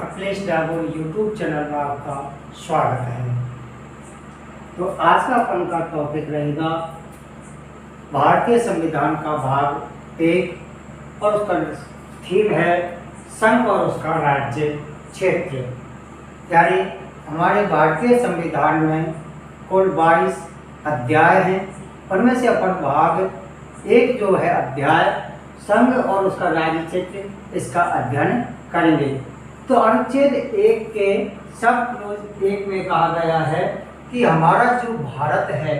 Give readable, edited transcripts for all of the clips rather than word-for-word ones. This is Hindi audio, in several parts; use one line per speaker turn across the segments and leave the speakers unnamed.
अखिलेश डागोर यूट्यूब चैनल में आपका स्वागत है। तो आज का अपन का टॉपिक रहेगा भारतीय संविधान का भाग 1 और उसका थीम है संघ और उसका राज्य क्षेत्र। यानी हमारे भारतीय संविधान में कुल 22 अध्याय हैं। उनमें से अपन भाग 1 जो है अध्याय संघ और उसका राज्य क्षेत्र, इसका अध्ययन करेंगे। तो अनुच्छेद 1 के सब क्लोज 1 में कहा गया है कि हमारा जो भारत है,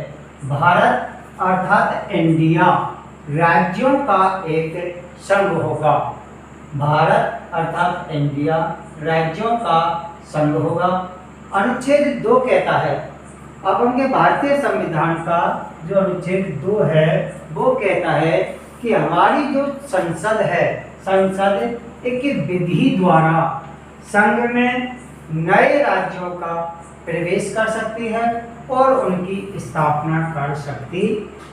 भारत अर्थात इंडिया राज्यों का एक संघ होगा। भारत अर्थात इंडिया राज्यों का संघ होगा। अनुच्छेद 2 कहता है, अब उनके भारतीय संविधान का जो अनुच्छेद 2 है वो कहता है कि हमारी जो संसद है, संसद एक विधि द्वारा संघ में नए राज्यों का प्रवेश कर सकती है और उनकी स्थापना कर सकती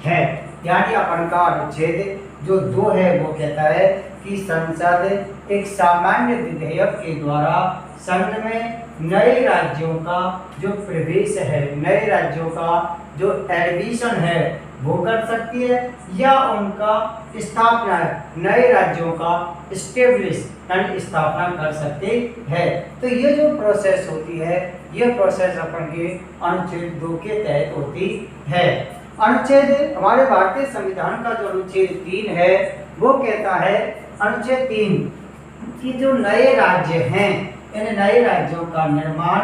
है। यानी अपन का अनुच्छेद जो 2 है वो कहता है कि संसद एक सामान्य विधेयक के द्वारा संघ में नए राज्यों का जो प्रवेश है, नए राज्यों का जो एडमिशन है वो कर सकती है या उनका स्थापना नए राज्यों का स्टेब्लिश यानी स्थापना कर सकती है। तो ये जो प्रोसेस होती है, ये प्रोसेस अपन के अनुच्छेद 2 के तहत होती है। अनुच्छेद हमारे भारतीय संविधान का जो अनुच्छेद 3 है वो कहता है, अनुच्छेद 3 कि जो नए राज्य हैं, इन नए राज्यों का निर्माण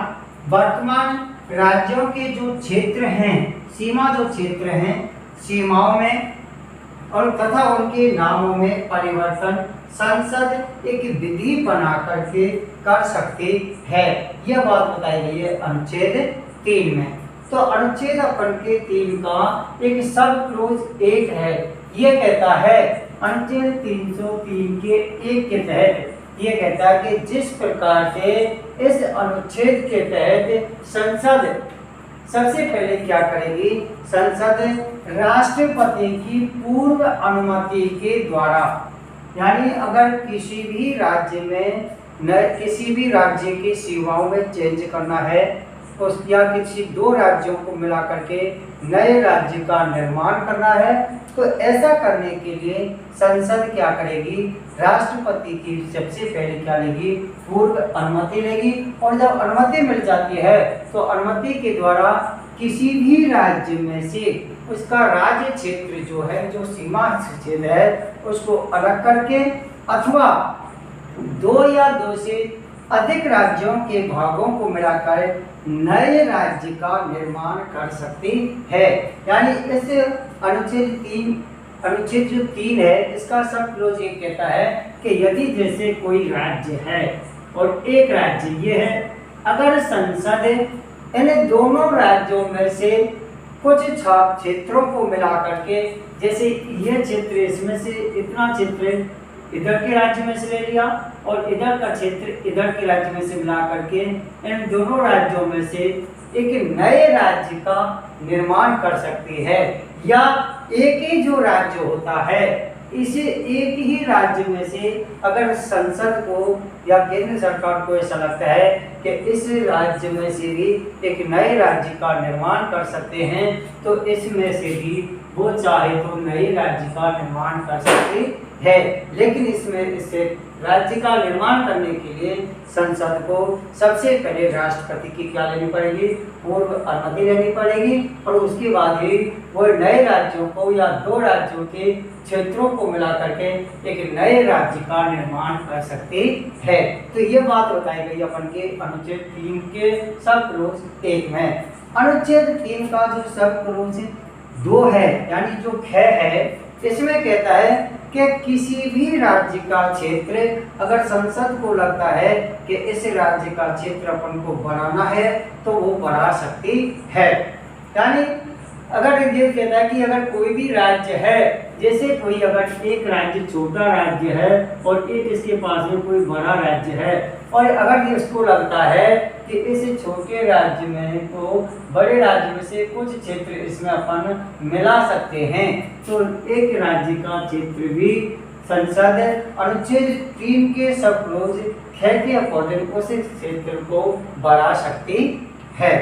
वर्तमान राज्यों के जो क्षेत्र हैं, सीमा जो क्षेत्र हैं, सीमाओं में और तथा उनके नामों में परिवर्तन संसद एक विधि बना करके कर सकती है। यह बात बताई गई है अनुच्छेद 3 में। तो अनुच्छेद अपन के 3 का एक सब क्लोज 1 है। यह कहता है अनुच्छेद 303 के 1 के तहत ये कहता है कि जिस प्रकार से इस अनुच्छेद के तहत संसद सबसे पहले क्या करेगी, संसद राष्ट्रपति की पूर्व अनुमति के द्वारा, यानी अगर किसी भी राज्य में किसी भी राज्य की सीमाओं में चेंज करना है उस या किसी 2 राज्यों को मिला करके नए राज्य का निर्माण करना है, तो ऐसा करने के लिए संसद क्या करेगी, राष्ट्रपति की सबसे पहले क्या लेगी, पूर्व अनुमति लेगी। और जब अनुमति मिल जाती है तो अनुमति के द्वारा किसी भी राज्य में से उसका राज्य क्षेत्र जो है, जो सीमा क्षेत्र है, उसको अलग करके अथवा 2 या 2 से अधिक राज्यों के भागों को मिलाकर नए राज्य का निर्माण कर सकती है। यानी इस अनुच्छेद जो 3 है इसका सब क्लोज ये कहता है कि यदि जैसे कोई राज्य है और एक राज्य ये है, अगर संसद इन दोनों राज्यों में से कुछ क्षेत्रों को मिला करके, जैसे ये क्षेत्र इसमें से इतना क्षेत्र इधर के राज्य में से ले लिया और इधर का क्षेत्र इधर के राज्य में से मिला करके इन दोनों राज्यों में से एक नए राज्य का निर्माण कर सकती है। या एक ही जो राज्य होता है, इसे एक ही राज्य में से अगर संसद को या केंद्र सरकार को ऐसा लगता है कि इस राज्य में से भी एक नए राज्य का निर्माण कर सकते हैं, तो इसमें से भी वो चाहे तो नए राज्य का निर्माण कर सकती है। लेकिन इससे राज्य का निर्माण करने के लिए संसद को सबसे पहले राष्ट्रपति की क्या लेनी पड़ेगी, पूर्व अनुमति लेनी पड़ेगी और उसके बाद ही वो नए राज्यों को या 2 राज्यों के क्षेत्रों को मिला करके एक नए राज्य का निर्माण कर सकती है। तो ये बात बताई गई अपन के अनुच्छेद 3 के सब क्लोज 1 में। अनुच्छेद 3 का जो सब क्लोज 2 है यानी जो ख है, इसमें कहता है कि किसी भी राज्य का क्षेत्र अगर संसद को लगता है कि इस राज्य का क्षेत्र अपन को बढ़ाना है तो वो बढ़ा सकती है। यानी अगर ये कहता है कि अगर कोई भी राज्य है, जैसे कोई अगर एक राज्य छोटा राज्य है और एक इसके पास में कोई बड़ा राज्य है, और अगर इसको लगता है कि इस छोटे राज्य में तो बड़े राज्य में से कुछ क्षेत्र इसमें अपन मिला सकते हैं, तो एक राज्य का क्षेत्र भी संसद अनुच्छेद 3 के सब क्लोज ख के अकॉर्डिंग उस क्षेत्र को बढ़ा सकती है।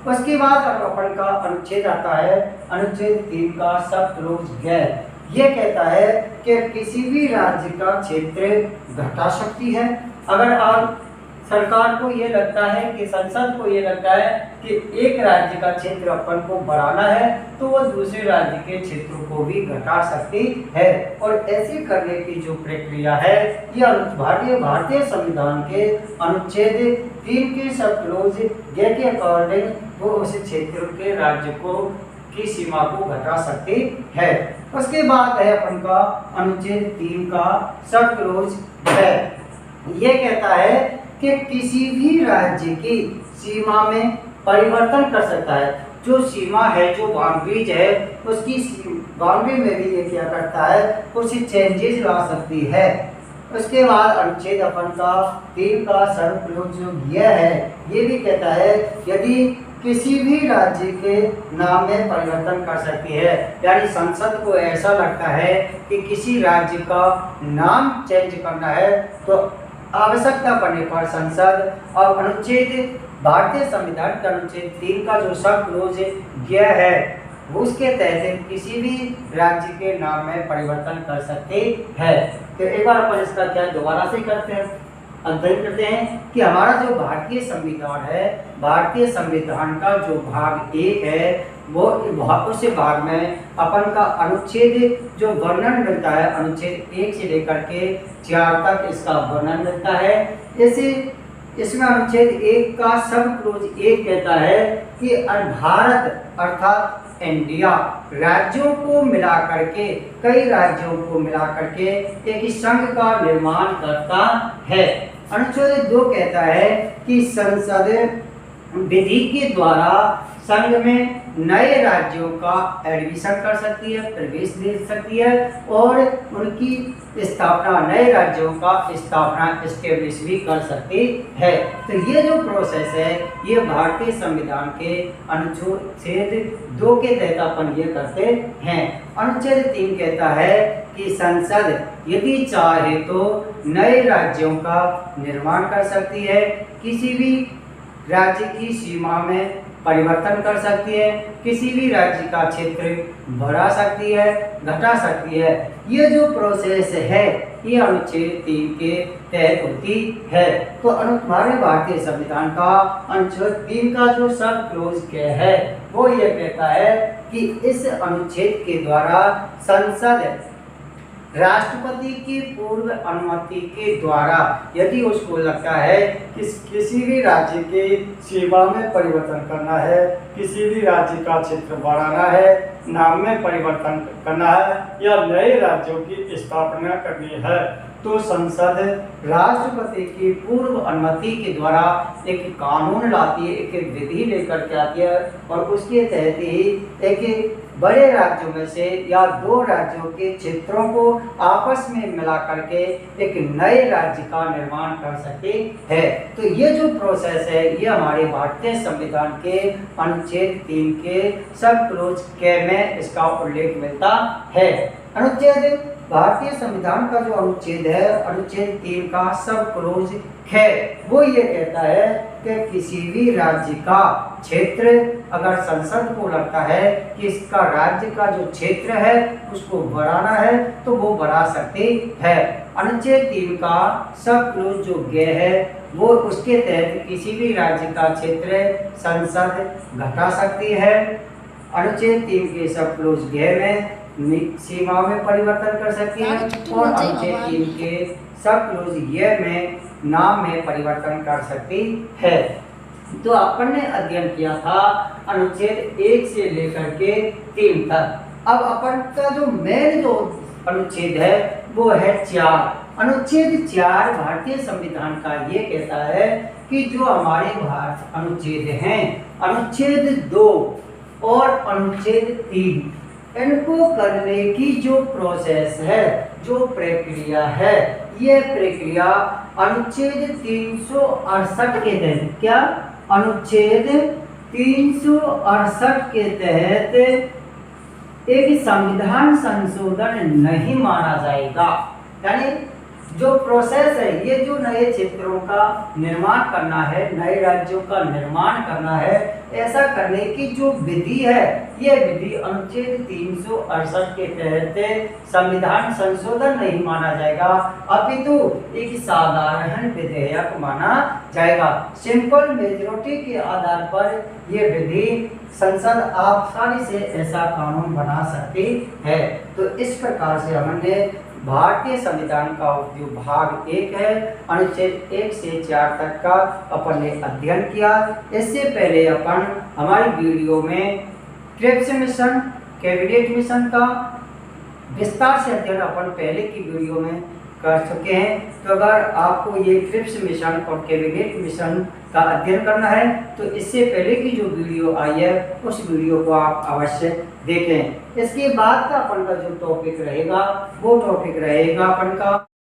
उसके बाद अब अपन का अनुच्छेद आता है अनुच्छेद 3 का सब क्लोज ग। ये कहता है कि किसी भी राज्य का क्षेत्र घटा सकती है। अगर आप सरकार को ये लगता है कि संसद को ये लगता है कि एक राज्य का क्षेत्र अपन को बढ़ाना है तो वो दूसरे राज्य के क्षेत्रों को भी घटा सकती है। और ऐसे करने की जो प्रक्रिया है यह भारतीय संविधान के अनुच्छेद 3 के सब क्लोज ग के अकॉर्डिंग वो उस क्षेत्र के राज्य को की सीमा को घटा सकती है। उसके बाद है अपन का अनुच्छेद 3 का सब क्लोज है। ये कहता है कि किसी भी राज्य की सीमा में परिवर्तन कर सकता है। जो सीमा है, जो बाउंड्रीज है, उसकी बाउंड्री में भी ये क्या करता है, कुछ चेंजेस ला सकती है। उसके बाद अनुच्छेद अपन का 3 का सब क्लोज जो यह है, ये भी कहता है यदि किसी भी राज्य के नाम में परिवर्तन कर सकती है। यानी संसद को ऐसा लगता है कि किसी राज्य का नाम चेंज करना है तो आवश्यकता पड़ने पर संसद और अनुच्छेद भारतीय संविधान के अनुच्छेद 3 का जो सब क्लोज यह है उसके तहत किसी भी राज्य के नाम में परिवर्तन कर सकते हैं। तो एक बार अपन इसका क्या दोबारा से करते हैं, अध्ययन करते हैं कि हमारा जो भारतीय संविधान है, भारतीय संविधान का जो भाग 1 है वो उस भाग में अपन का अनुच्छेद जो वर्णन मिलता है, अनुच्छेद 1 से लेकर के 4 तक इसका वर्णन मिलता है। इसमें अनुच्छेद 1 का सब क्लोज 1 कहता है कि भारत अर्थात इंडिया राज्यों को मिला करके, कई राज्यों को मिला करके एक संघ का निर्माण करता है। अनुच्छेद 2 कहता है कि संसद विधि के द्वारा संघ में नए राज्यों का एडमिशन कर सकती है, प्रवेश दे सकती है और उनकी स्थापना, नए राज्यों का स्थापना एस्टेब्लिश भी कर सकती है। तो ये जो प्रोसेस है ये भारतीय संविधान के अनुच्छेद 2 के तहत अपन ये करते हैं। अनुच्छेद 3 कहता है कि संसद यदि चाहे तो नए राज्यों का निर्माण कर सकती है, किसी भी राज्य की सीमा में परिवर्तन कर सकती है, किसी भी राज्य का क्षेत्र बढ़ा सकती है, घटा सकती है। ये जो प्रोसेस है ये अनुच्छेद 3 के तहत होती है। तो हमारे भारतीय संविधान का अनुच्छेद 3 का जो सब क्लोज है वो ये कहता है कि इस अनुच्छेद के द्वारा संसद राष्ट्रपति की पूर्व अनुमति के द्वारा यदि उसको लगता है कि किसी भी राज्य के सीमा में परिवर्तन करना है, किसी भी राज्य का क्षेत्र बढ़ाना है, नाम में परिवर्तन करना है या नए राज्यों की स्थापना करनी है तो संसद राष्ट्रपति की पूर्व अनुमति के द्वारा एक कानून लाती है, एक विधि लेकर के आती है और उसके तहत ही एक बड़े राज्यों में से या 2 राज्यों के क्षेत्रों को आपस में मिला करके एक नए राज्य का निर्माण कर सकते हैं। तो ये जो प्रोसेस है ये हमारे भारतीय संविधान के अनुच्छेद 3 के सब क्लोज के में इसका उल्लेख मिलता है। अनुच्छेद भारतीय संविधान का जो अनुच्छेद है, अनुच्छेद 3 का सब क्लोज है, वो ये कहता है कि किसी भी राज्य का क्षेत्र अगर संसद को लगता है कि इसका राज्य का जो क्षेत्र है उसको बढ़ाना है तो वो बढ़ा सकती है। अनुच्छेद 3 का सब क्लोज जो है वो उसके तहत किसी भी राज्य का क्षेत्र संसद घटा सकती है। अनुच्छेद 3 के सब क्लोज में सीमा में परिवर्तन कर सकती है और अनुच्छेद 3 के सब क्लोज में नाम में परिवर्तन कर सकती है। तो अपन ने अध्ययन किया था अनुच्छेद 1 से लेकर के 3 तक। अब अपन का जो मेन जो अनुच्छेद है वो है 4। अनुच्छेद 4 भारतीय संविधान का ये कहता है कि जो हमारे भारत अनुच्छेद हैं, अनुच्छेद 2 और अनुच्छेद 3, इनको करने की जो प्रोसेस है, जो प्रक्रिया है, ये प्रक्रिया अनुच्छेद 368 के तहत, क्या अनुच्छेद 368 के तहत एक संविधान संशोधन नहीं माना जाएगा। यानी जो प्रोसेस है, ये जो नए क्षेत्रों का निर्माण करना है, नए राज्यों का निर्माण करना है, ऐसा करने की जो विधि है, ये विधि अनुच्छेद 368 के तहत संविधान संशोधन नहीं माना जाएगा, अपितु एक साधारण विधेयक माना जाएगा। सिंपल मेजॉरिटी के आधार पर ये विधि संसद आसानी से ऐसा कानून बना सकती है। तो इस प्रकार से हमने भारतीय संविधान का जो भाग 1 है, अनुच्छेद 1 से 4 तक का अपन ने अध्ययन किया। इससे पहले अपन हमारी वीडियो में क्रिप्स मिशन, कैबिनेट मिशन का विस्तार से अध्ययन अपन पहले की वीडियो में कर चुके हैं। तो अगर आपको ये क्रिप्स मिशन और कैबिनेट मिशन का अध्ययन करना है तो इससे पहले की जो वीडियो आई है उस वीडियो को आप अवश्य देखें। इसके बाद का अपन का जो टॉपिक रहेगा वो टॉपिक रहेगा अपन का